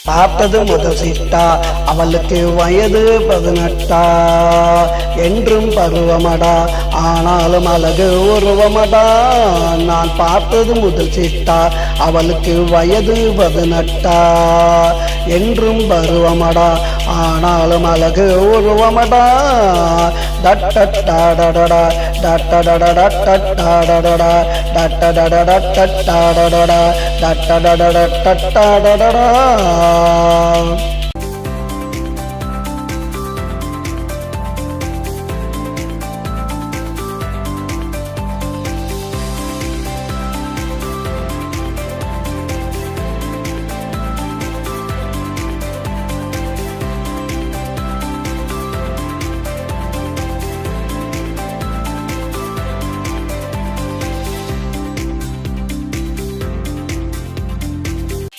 பார்த்தது முதல் சிட்டா அவளுக்கு வயது 18 என்றும் பருவமடா ஆனாலும் அழகு உருவமடா. நான் பார்த்தது முதல் சிட்டா அவளுக்கு வயது 18 என்றும் பருவமடா ஆனாலும் அழகு உருவமடா. டட்டடாடடடா டட்டடடடடடடடடடா டட்டடடடடடடடடடா டட்டடடடடடடடடடா.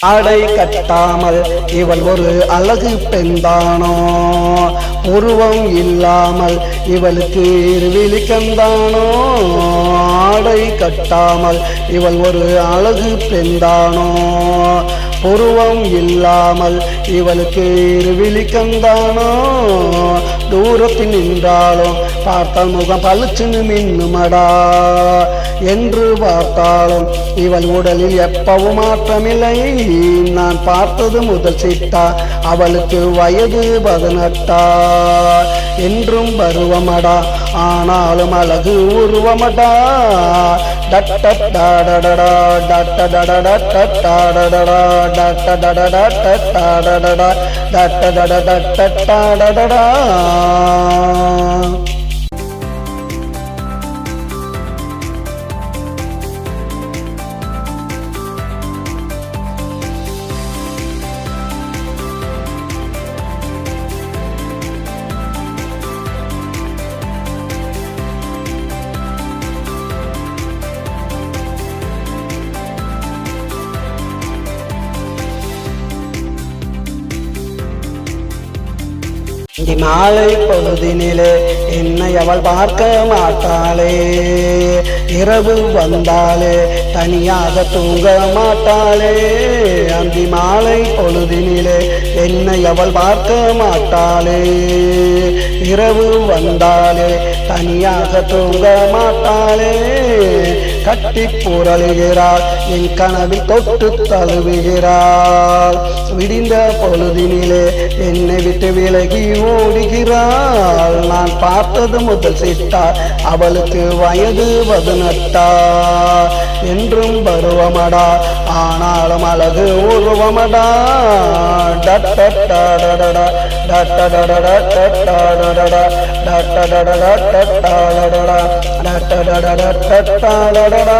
ஆடை கட்டாமல் இவள் ஒரு அழகு பெண்தானோ, உருவம் இல்லாமல் இவளுக்கு இருவிழிக்கந்தானோ. ஆடை கட்டாமல் இவள் ஒரு அழகு பெண்தானோ, உருவம் இல்லாமல் இவளுக்கு இருவிழிக்கந்தானோ. தூரத்தில் நின்றாலும் பார்த்தால் முகம் பளிச்சுன்னு மின்னுமடா, என்று பார்த்தாலும் இவள் உடலில் எப்பவும் மாற்றமில்லை. நான் பார்த்தது முதல் சிட்டா அவளுக்கு வயது 18 என்றும் பருவமடா ஆனாலும் அழகு உருவமடா. டட்டடாடடடா டட்டடடடடடடடடா டட்டடடடடடடடடா டட்டடடடடடடடடா. மாலை பொழுதினிலே என்னை அவள் பார்க்க மாட்டாளே, இரவு வந்தாலே தனியாக தூங்க மாட்டாளே. அந்த மாலை பொழுதினிலே என்னை அவள் பார்க்க மாட்டாளே, இரவு வந்தாலே தனியாக தூங்க மாட்டாளே. கட்டி புரளுகிறாள் என் கனவில் தொட்டு தழுவுகிறாள், விடிந்த பொழுதினிலே என்னை விட்டு விலகி ஓடுகிறாள். நான் பார்த்தது முதல் சிட்டா அவளுக்கு வயது 18 என்றும் பருவமடா ஆனாலும் அழகு உருவமடா. டட்டடாடடடா டட்டடடடடடடடடா டட்டடடடடடடடடா டட்டடடடடடடடடா.